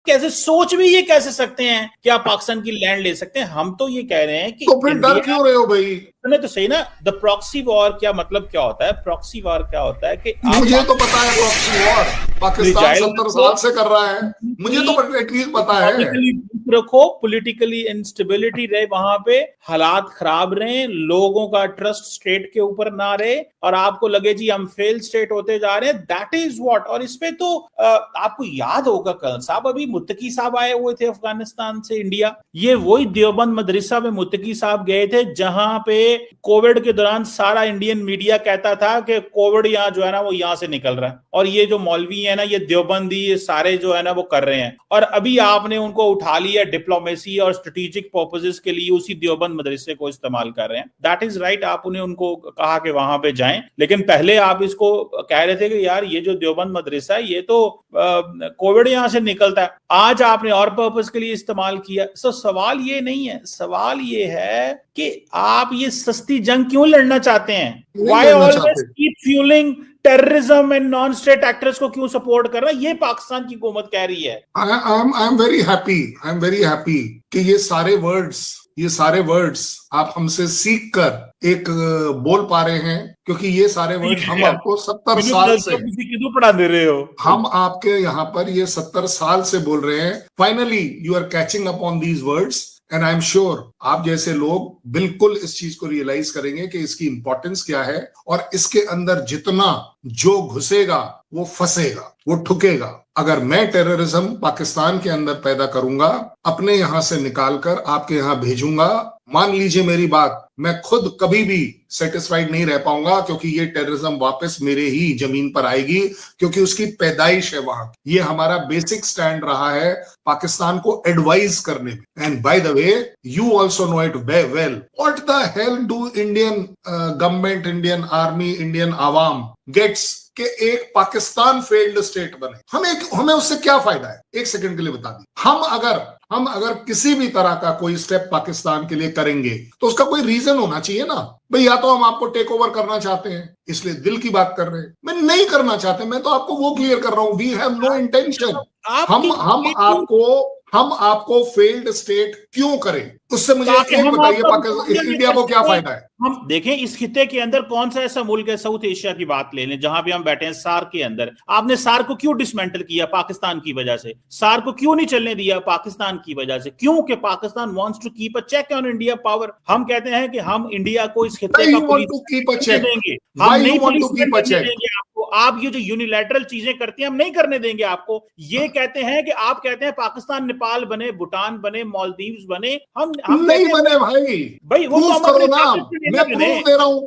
कैसे सोच भी ये कैसे सकते हैं कि आप पाकिस्तान की लैंड ले सकते हैं? हम तो ये कह रहे हैं कि तो फिर डर क्यों रहे हो भाई? सुने तो सही ना, द प्रॉक्सी वॉर क्या मतलब क्या होता है? प्रॉक्सी वॉर क्या होता है कि मुझे तो पता है प्रॉक्सी वॉर पाकिस्तान 70 साल से कर रहा है, मुझे तो एटलीस्ट पता है। रखो, पॉलिटिकली इंस्टेबिलिटी रहे वहां पे, हालात खराब रहे, लोगों का ट्रस्ट स्टेट के ऊपर ना रहे, और आपको लगे जी हम फेल स्टेट होते जा रहे हैं, दैट इज व्हाट। और इसमें तो आपको याद होगा कल साहब, अभी मुत्तकी साहब आए हुए थे अफगानिस्तान से इंडिया, ये वही देवबंद मदरसा में मुत्तकी साहब गए थे जहां पे कोविड के दौरान सारा इंडियन मीडिया कहता था कि कोविड यहाँ जो है ना वो यहाँ से निकल रहा है, और ये जो मौलवी है ना, ये देवबंदी, ये सारे जो है ना वो कर रहे हैं, और अभी आपने उनको उठा लिया डिप्लोमेसी और स्ट्रेटेजिक पर्पसेस के लिए, उसी देवबंद मदरसे को इस्तेमाल कर रहे हैं। दैट इज राइट, आप उन्हें उनको कहा कि वहां पे जाएं, लेकिन पहले आप इसको कह रहे थे कि यार ये जो देवबंद मदरसा है ये तो कोविड यहां से निकलता है, आज आपने और पर्पस के लिए इस्तेमाल किया। सो सवाल ये नहीं है, सवाल ये है कि आप ये सस्ती जंग क्यों लड़ना चाहते हैं? Why always keep fuelling terrorism and non state actors को क्यों सपोर्ट कर रहा है? ये पाकिस्तान की हुकूमत कह रही है। आई एम वेरी हैप्पी कि ये सारे वर्ड्स आप हमसे सीख कर एक बोल पा रहे हैं, क्योंकि ये सारे वर्ड्स हम आपको 70 साल से क्यों पढ़ा दे रहे हो? हम आपके यहाँ पर ये 70 साल से बोल रहे हैं। Finally you are catching up on these words, and I am sure आप जैसे लोग बिल्कुल इस चीज को रियलाइज करेंगे कि इसकी इंपॉर्टेंस क्या है, और इसके अंदर जितना जो घुसेगा वो फंसेगा, वो ठुकेगा। अगर मैं टेररिज्म पाकिस्तान के अंदर पैदा करूंगा, अपने यहां से निकालकर आपके यहां भेजूंगा, मान लीजिए मेरी बात, मैं खुद कभी भी सेटिस्फाइड नहीं रह पाऊंगा, क्योंकि ये टेररिज्म वापस मेरे ही जमीन पर आएगी, क्योंकि उसकी पैदाइश है वहां। ये हमारा बेसिक स्टैंड रहा है पाकिस्तान को एडवाइज करने में। And by the way, you also know it well, what the hell do Indian government, Indian army, Indian आवाम गेट्स कि एक पाकिस्तान फेल्ड स्टेट बने? हमें उससे क्या फायदा है? एक सेकंड के लिए बता दी, हम अगर किसी भी तरह का कोई स्टेप पाकिस्तान के लिए करेंगे तो उसका कोई रीजन होना चाहिए ना भाई। या तो हम आपको टेक ओवर करना चाहते हैं, इसलिए दिल की बात कर रहे हैं, मैं नहीं करना चाहते, मैं तो आपको वो क्लियर कर रहा हूं, वी हैव नो इंटेंशन। हम आपको फेल्ड स्टेट क्यों करें? उससे मुझे एक बताइए, पाकिस्तान, इंडिया को क्या फायदा है? हम देखें इस खिते के अंदर कौन सा ऐसा मुल्क है, साउथ एशिया की बात ले लें जहां भी हम बैठे हैं, सार्क के अंदर, आपने सार्क को क्यों डिसमेंटल किया? पाकिस्तान की वजह से। सार्क को क्यों नहीं चलने दिया? पाकिस्तान की वजह से। क्यों? कि Pakistan wants to keep a check on India power. हम कहते हैं कि हम इंडिया को इस खिते का पुलिस देंगे, हम नहीं पुलिस देंगे आपको, आप ये जो यूनिलैटरल चीजें करती हैं हम नहीं करने देंगे आपको। ये कहते हैं कि आप कहते हैं पाकिस्तान नेपाल बने, भूटान बने, मालदीव्स बने, हम नहीं बने भाई वो तो करो ना, मैं प्रूफ दे रहा हूं,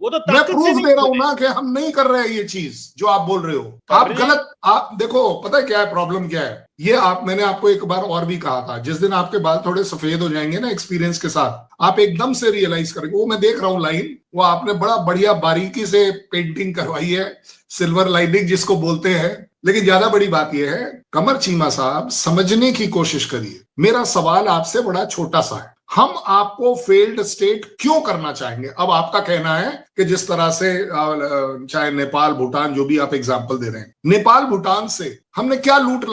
वो तो मैं प्रूफ दे रहा हूं ना कि हम नहीं कर रहे हैं ये चीज जो आप बोल रहे हो। आप गलत, आप देखो पता है क्या है प्रॉब्लम, क्या है ये, मैंने आपको एक बार और भी कहा था, जिस दिन आपके बाल थोड़े सफेद हो जाएंगे ना एक्सपीरियंस के साथ, आप एकदम से रियलाइज करेंगे। वो मैं देख रहा हूं लाइन, वो आपने बड़ा बढ़िया बारीकी से पेंटिंग करवाई है, सिल्वर लाइनिंग जिसको बोलते हैं। लेकिन ज्यादा बड़ी बात यह है, कमर चीमा साहब, समझने की कोशिश करिए। मेरा सवाल आपसे बड़ा छोटा सा है, हम आपको फेल्ड स्टेट क्यों करना चाहेंगे? अब आपका कहना है कि जिस तरह से चाहे नेपाल, भूटान, जो भी आप एग्जांपल दे रहे हैं, नेपाल, भूटान से हमने क्या लूट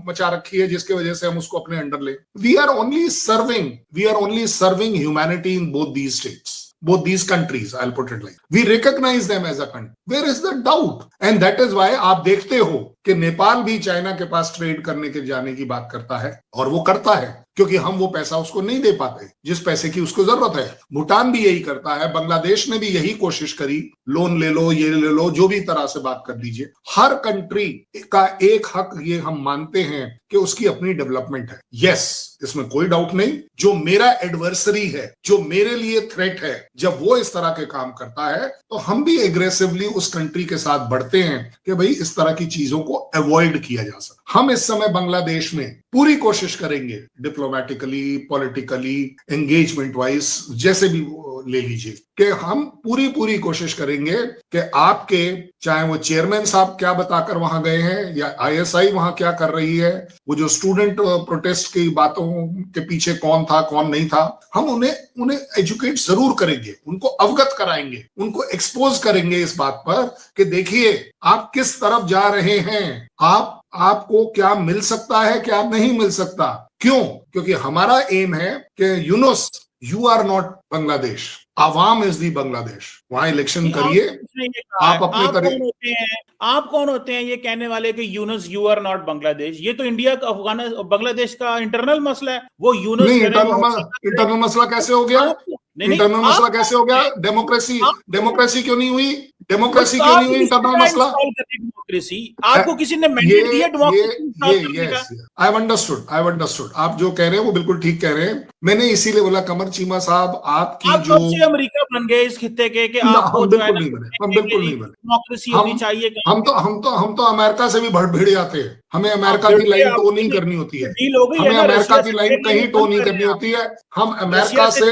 मचा रखी है जिसके वजह से हम उसको अपने अंडर ले? We are only serving humanity in both these states, both these countries, I'll put it like, we recognize them as a country. Where is the doubt? And that is why आप देखते हो कि नेपाल भी China के पास trade करने के जाने की बात करता है, और वो करता है क्योंकि हम वो पैसा उसको नहीं दे पाते जिस पैसे की उसको जरूरत है। भूटान भी यही करता है, बांग्लादेश ने भी यही कोशिश करी, लोन ले लो, ये ले लो, जो भी तरह से बात कर लीजिए। हर कंट्री का एक हक ये हम मानते हैं कि उसकी अपनी डेवलपमेंट है। यस, इसमें कोई डाउट नहीं। जो मेरा एडवर्सरी है, जो मेरे लिए थ्रेट है, जब वो इस तरह के काम करता है तो हम भी एग्रेसिवली उस कंट्री के साथ बढ़ते हैं कि भाई इस तरह की चीजों को अवॉइड किया जा सके। हम इस समय बांग्लादेश में पूरी कोशिश करेंगे, डिप्लोमेटिकली, पॉलिटिकली, एंगेजमेंट वाइज, जैसे भी ले लीजिए, कि हम पूरी कोशिश करेंगे कि आपके, चाहे वो चेयरमैन साहब क्या बताकर वहां गए हैं या आईएसआई वहां क्या कर रही है, वो जो स्टूडेंट प्रोटेस्ट की बातों के पीछे कौन था कौन नहीं था, हम उन्हें एजुकेट जरूर करेंगे, उनको अवगत कराएंगे, उनको एक्सपोज करेंगे इस बात पर कि देखिए आप किस तरफ जा रहे हैं। आप आपको क्या मिल सकता है, क्या नहीं मिल सकता। क्यों? क्योंकि हमारा एम है कि Yunus, you are not Bangladesh, अवाम इज दी बांग्लादेश। वहां इलेक्शन करिए, आप अपने तरीके। आप कौन होते हैं ये कहने वाले कि Yunus you are not Bangladesh? ये तो इंडिया का, अफगानिस्तान, बांग्लादेश का इंटरनल मसला है। वो यूनुस नहीं, करे, इंटरनल मसला कैसे हो गया? इंटरनल मसला कैसे हो गया? डेमोक्रेसी क्यों नहीं हुई? डेमोक्रेसी क्यों नहीं हुई? इंटरनल मसला। डेमोक्रेसी आपको किसी ने मैंडेट दिया डेमोक्रेसी? I have understood. आप जो कह रहे हैं वो बिल्कुल ठीक कह रहे हैं। मैंने इसीलिए बोला कमर चीमा साहब, आपकी जो अमेरिका बन गए इस खित्ते के आपको हम बिल्कुल नहीं बने, हम बिल्कुल नहीं बने। डेमोक्रेसी होनी चाहिए। हम तो अमेरिका से भी भिड़ जाते हैं। हमें अमेरिका की लाइन टो नहीं करनी होती है, हमें अमेरिका की लाइन कहीं टो नहीं करनी होती है। हम अमेरिका से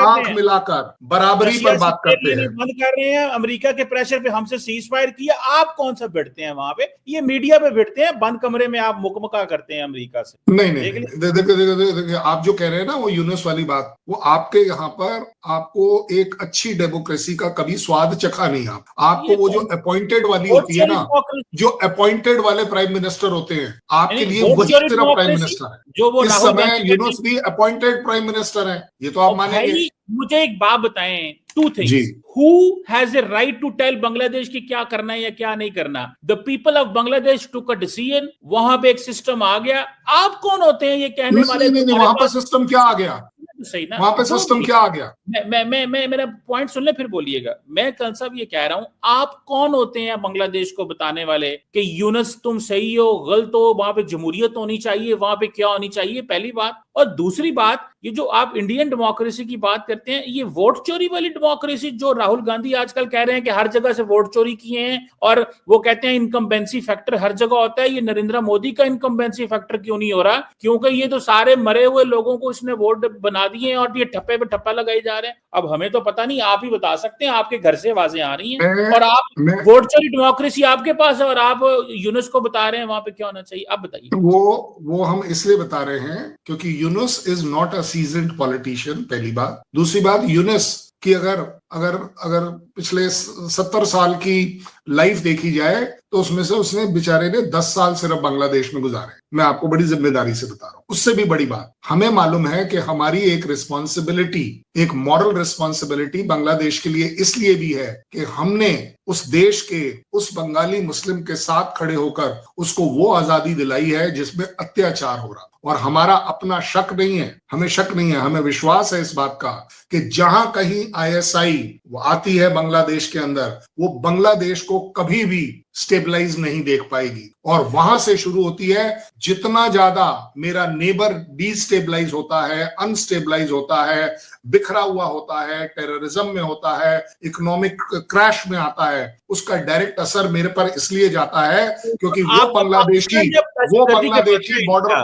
आंख मिलाकर बराबरी पर बात करते हैं। बंद कर रहे हैं अमेरिका के प्रेशर पे, हमसे सीज फायर किया। आप कौन सा भिड़ते हैं वहां पे? ये मीडिया पे भिड़ते हैं, बंद कमरे में आप मुकमका करते हैं अमेरिका से। नहीं, देखिए आप जो कह रहे हैं ना वो यूनुस वाली बात, वो आपके यहाँ पर आपको एक अच्छी डेमोक्रेसी का कभी स्वाद चखा नहीं। आपको वो जो अपॉइंटेड वाली होती है ना, जो अपॉइंटेड वाले प्राइम मिनिस्टर होते हैं, आपके लिए वही सिर्फ प्राइम मिनिस्टर है। जो वो इस समय यूनुस भी अपॉइंटेड प्राइम मिनिस्टर है, ये तो आप मानेंगे। मुझे एक बात बताएं, two things, who has a right to tell Bangladesh की क्या करना है या क्या नहीं करना? The people of Bangladesh took a decision, वहां पे एक सिस्टम आ गया। आप कौन होते हैं ये कहने वाले? नहीं, वहां पर सिस्टम क्या आ गया? सही ना, वहां पे सिस्टम क्या आ गया? मैं मेरा पॉइंट सुन ले फिर बोलिएगा। मैं कल साहब ये कह रहा हूं, आप कौन होते हैं बांग्लादेश को बताने वाले कि यूनुस तुम सही हो, गलत हो, वहां पे जमहूरियत होनी चाहिए, वहां पे क्या होनी चाहिए? पहली बात। और दूसरी बात, ये जो आप इंडियन डेमोक्रेसी की बात करते हैं, ये वोट चोरी वाली डेमोक्रेसी जो राहुल गांधी आजकल कह रहे हैं कि हर जगह से वोट चोरी किए हैं, और वो कहते हैं इनकम्बेंसी फैक्टर हर जगह होता है, ये नरेंद्र मोदी का इनकम्बेंसी फैक्टर क्यों नहीं हो रहा? क्योंकि ये तो सारे मरे हुए लोगों को इसने वोट बना दिए हैं और ये ठप्पे पे ठप्पा लगाए जा रहे हैं। अब हमें तो पता नहीं, आप ही बता सकते हैं, आपके घर से आवाजें आ रही हैं और आप वोट चोरी डेमोक्रेसी आपके पास है और आप यूनुस को बता रहे हैं वहां पे क्या होना चाहिए। आप बताइए। वो हम इसलिए बता रहे हैं क्योंकि Yunus is not a seasoned politician, पहली बात। दूसरी बात, यूनुस कि अगर पिछले 70 साल की लाइफ देखी जाए तो उसमें से उसने बेचारे ने 10 साल सिर्फ बांग्लादेश में गुजारे। मैं आपको बड़ी जिम्मेदारी से बता रहा हूं। उससे भी बड़ी बात, हमें मालूम है कि हमारी एक रिस्पॉन्सिबिलिटी, एक मॉरल रिस्पॉन्सिबिलिटी बांग्लादेश के लिए इसलिए भी है कि हमने उस देश के, उस बंगाली मुस्लिम के साथ खड़े होकर उसको वो आजादी दिलाई है जिसमें अत्याचार हो रहा। और हमारा अपना शक नहीं है, हमें शक नहीं है, हमें विश्वास है इस बात का कि जहां कहीं ISI आती है बांग्लादेश के अंदर, वो बांग्लादेश को कभी भी स्टेबलाइज नहीं देख पाएगी। और वहां से शुरू होती है, जितना ज्यादा मेरा नेबर डिस्टेबलाइज होता है, अनस्टेबलाइज होता है, बिखरा हुआ होता है, टेररिज्म में होता है, इकोनॉमिक क्रैश में आता है, उसका डायरेक्ट असर मेरे पर इसलिए जाता है क्योंकि वो बांग्लादेशी बॉर्डर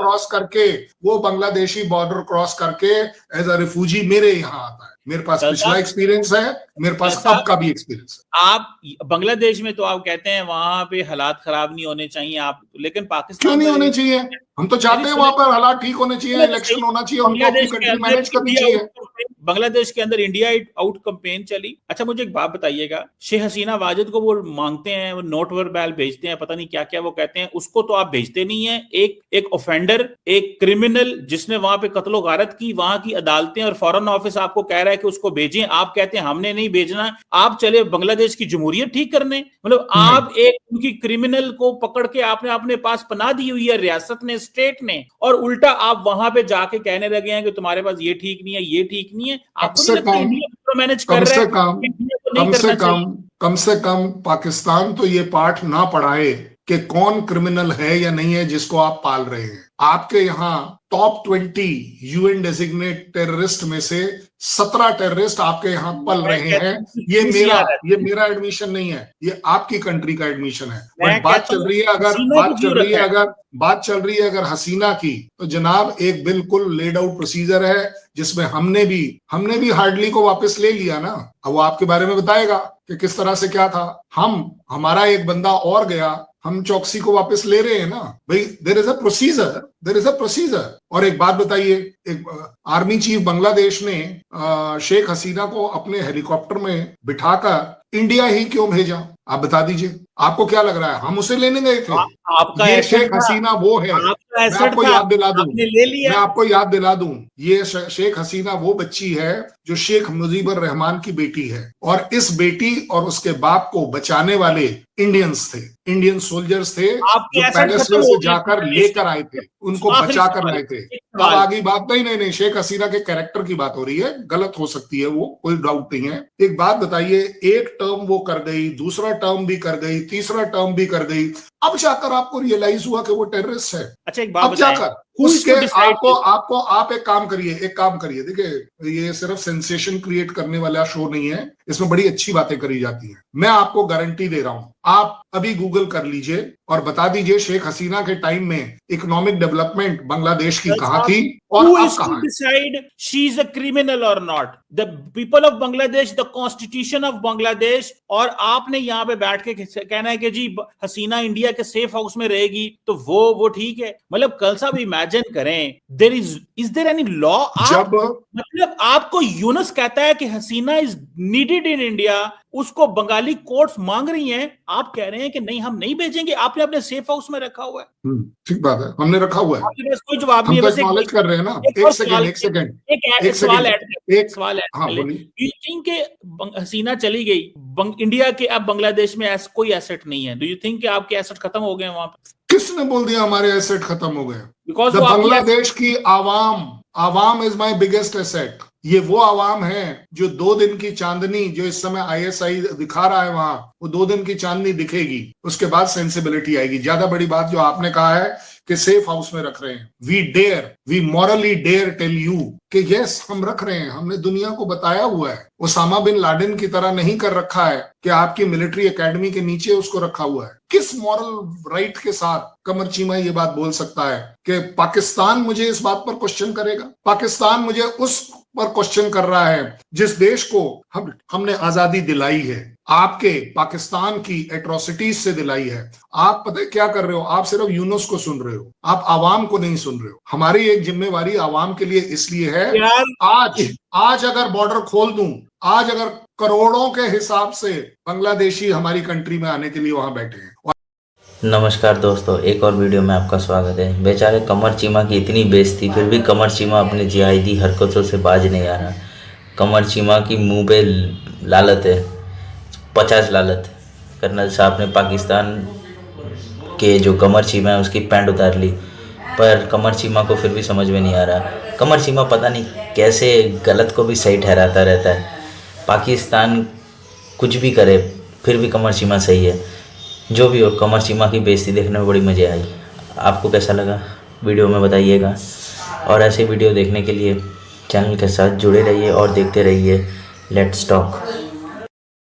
क्रॉस करके एज अ रिफ्यूजी मेरे यहाँ आता है। मेरे पास पिछला एक्सपीरियंस है, मेरे पास अब का भी एक्सपीरियंस है। आप बांग्लादेश में तो आप कहते हैं वहां पे हालात खराब नहीं होने चाहिए, आप, लेकिन पाकिस्तान क्यों नहीं होने चाहिए? हम तो चाहते हैं वहां पर हालात ठीक होने चाहिए, इलेक्शन होना चाहिए, उनको अपनी कंट्री मैनेज करनी चाहिए। बांग्लादेश के अंदर इंडिया आउट कैंपेन चली। अच्छा मुझे एक बात बताइएगा, शेख हसीना वाजिद को वो मांगते हैं, वो नोट वर्बल भेजते हैं, पता नहीं क्या क्या वो कहते हैं, उसको तो आप भेजते नहीं है। एक ऑफेंडर, एक क्रिमिनल जिसने वहां पे कत्लो गारत की, वहां की अदालतें और फॉरेन ऑफिस आपको कह रहा है कि उसको भेजें, आप कहते हैं हमने नहीं भेजना। आप चले बांग्लादेश की जमहूरियत ठीक करने, मतलब आप एक उनकी क्रिमिनल को पकड़ के आपने अपने पास पनाह दी हुई है रियासत ने, स्टेट ने, और उल्टा आप वहां पे जाके कहने लगे हैं कि तुम्हारे पास ये ठीक नहीं है, ये ठीक नहीं है। कम से कम पाकिस्तान तो ये पाठ ना पढ़ाए कि कौन क्रिमिनल है या नहीं है जिसको आप पाल रहे हैं। आपके यहाँ टॉप 20 UN डेजिग्नेट टेररिस्ट में से 17 टेररिस्ट आपके यहाँ पल रहे हैं। ये मेरा एडमिशन नहीं है, ये आपकी कंट्री का एडमिशन है। बट बात चल रही है अगर हसीना की, तो जनाब एक बिल्कुल लेड आउट प्रोसीजर है जिसमें हमने भी हार्डली को वापस ले लिया ना। अब वो आपके बारे में बताएगा कि किस तरह से क्या था। हमारा एक बंदा और गया, हम चौकसी को वापस ले रहे हैं ना भाई। There is a procedure. और एक बात बताइए, एक आर्मी चीफ बांग्लादेश ने शेख हसीना को अपने हेलीकॉप्टर में बिठाकर इंडिया ही क्यों भेजा? आप बता दीजिए। आपको क्या लग रहा है हम उसे लेने गए थे? आपका ये एसेट शेख था, हसीना वो है। आपका मैं एसेट आपको था, याद दिला दूं, आपने ले मैं लिया। आपको याद दिला दूं, ये शेख हसीना वो बच्ची है जो शेख मुजीबुर रहमान की बेटी है, और इस बेटी और उसके बाप को बचाने वाले इंडियंस थे, इंडियन सोल्जर्स थे आपके जो एसेट पैलेस खत्म में हो से गए जाकर बांग्लादेश के। लेकर आए थे, उनको आखिरी बचा कर सवाल, लाए थे। एक अब सवाल। आगे बात नहीं, शेख हसीना के कैरेक्टर की बात हो रही है, गलत हो सकती है वो, कोई डाउट नहीं है। एक बात बताइए, एक टर्म वो कर गई, दूसरा टर्म भी कर गई, तीसरा टर्म भी कर गई, अब जाकर आपको रियलाइज हुआ कि वो टेररिस्ट है। अच्छा एक बात अब बताएं, जाकर who is उसके to decide this? आप एक काम करिए, देखिए ये सिर्फ सेंसेशन क्रिएट करने वाला शो नहीं है, इसमें बड़ी अच्छी बातें करी जाती हैं। मैं आपको गारंटी दे रहा हूं, आप अभी गूगल कर लीजिए और बता दीजिए शेख हसीना के टाइम में इकोनॉमिक डेवलपमेंट बांग्लादेश की कहां थी और Who अब is to कहां है। decide she is a criminal or not? The people of Bangladesh, the constitution of Bangladesh। और आपने यहाँ पे बैठ के कहना है कि जी हसीना इंडिया के सेफ हाउस में रहेगी, तो वो ठीक है। मतलब कल साहब इमेजिन करें, is there any law? जब मतलब आपको यूनस कहता है कि हसीना इज नीडेड इन इंडिया, उसको बंगाली कोर्ट्स मांग रही हैं, आप कह रहे हैं कि नहीं हम नहीं भेजेंगे, आपने अपने सेफ हाउस में रखा हुआ है। ठीक बात है, हमने रखा हुआ है, आपके पास कोई जवाब नहीं हम है। तो बस एक्नॉलेज कर रहे हैं ना। एक सवाल ऐड हाँ कर ले। बोलिए। डू यू थिंक के हसीना चली गई, इंडिया के अब बांग्लादेश में ऐसा कोई एसेट नहीं है? डू यू थिंक कि आपके एसेट खत्म हो गए वहां पे? किसने बोल दिया हमारे एसेट खत्म हो गए? बिकॉज बांग्लादेश की आवाम इज माय बिगेस्ट एसेट। ये वो आवाम है जो 2 दिन की चांदनी, जो इस समय आईएसआई दिखा रहा है वहां, वो 2 दिन की चांदनी दिखेगी, उसके बाद सेंसिबिलिटी आएगी। ज्यादा बड़ी बात जो आपने कहा है कि सेफ हाउस में रख रहे हैं, we morally dare tell you कि यस हम रख रहे हैं, हमने दुनिया को बताया हुआ है। ओसामा बिन लादेन की तरह नहीं कर रखा है कि आपकी मिलिट्री एकेडमी के नीचे उसको रखा हुआ है। किस मॉरल राइट के साथ कमर चीमा ये बात बोल सकता है कि पाकिस्तान मुझे इस बात पर क्वेश्चन करेगा? पाकिस्तान मुझे उस पर क्वेश्चन कर रहा है जिस देश को हमने आजादी दिलाई है, आपके पाकिस्तान की एट्रोसिटीज से दिलाई है। आप पता है क्या कर रहे हो? आप सिर्फ यूनुस को सुन रहे हो, आप आवाम को नहीं सुन रहे हो। हमारी एक जिम्मेवारी आवाम के लिए इसलिए है, आज अगर बॉर्डर खोल दूं, आज अगर करोड़ों के हिसाब से बांग्लादेशी हमारी कंट्री में आने के लिए वहां बैठे हैं। नमस्कार दोस्तों, एक और वीडियो में आपका स्वागत है। बेचारे कमर चीमा की इतनी बेइज्जती, फिर भी कमर चीमा अपने जिहादी हरकतों से बाज नहीं आ रहा। कमर चीमा की मुंह पे लालत है, 50 लालत। कर्नल साहब ने पाकिस्तान के जो कमर चीमा है उसकी पैंट उतार ली, पर कमर चीमा को फिर भी समझ में नहीं आ रहा। कमर चीमा पता नहीं कैसे गलत को भी सही ठहराता रहता है। पाकिस्तान कुछ भी करे फिर भी कमर चीमा सही है। जो भी हो, कमर चीमा की बेइज्जती देखने में बड़ी मज़ा आई। आपको कैसा लगा वीडियो में बताइएगा, और ऐसे वीडियो देखने के लिए चैनल के साथ जुड़े रहिए और देखते रहिए लेट्स टॉक।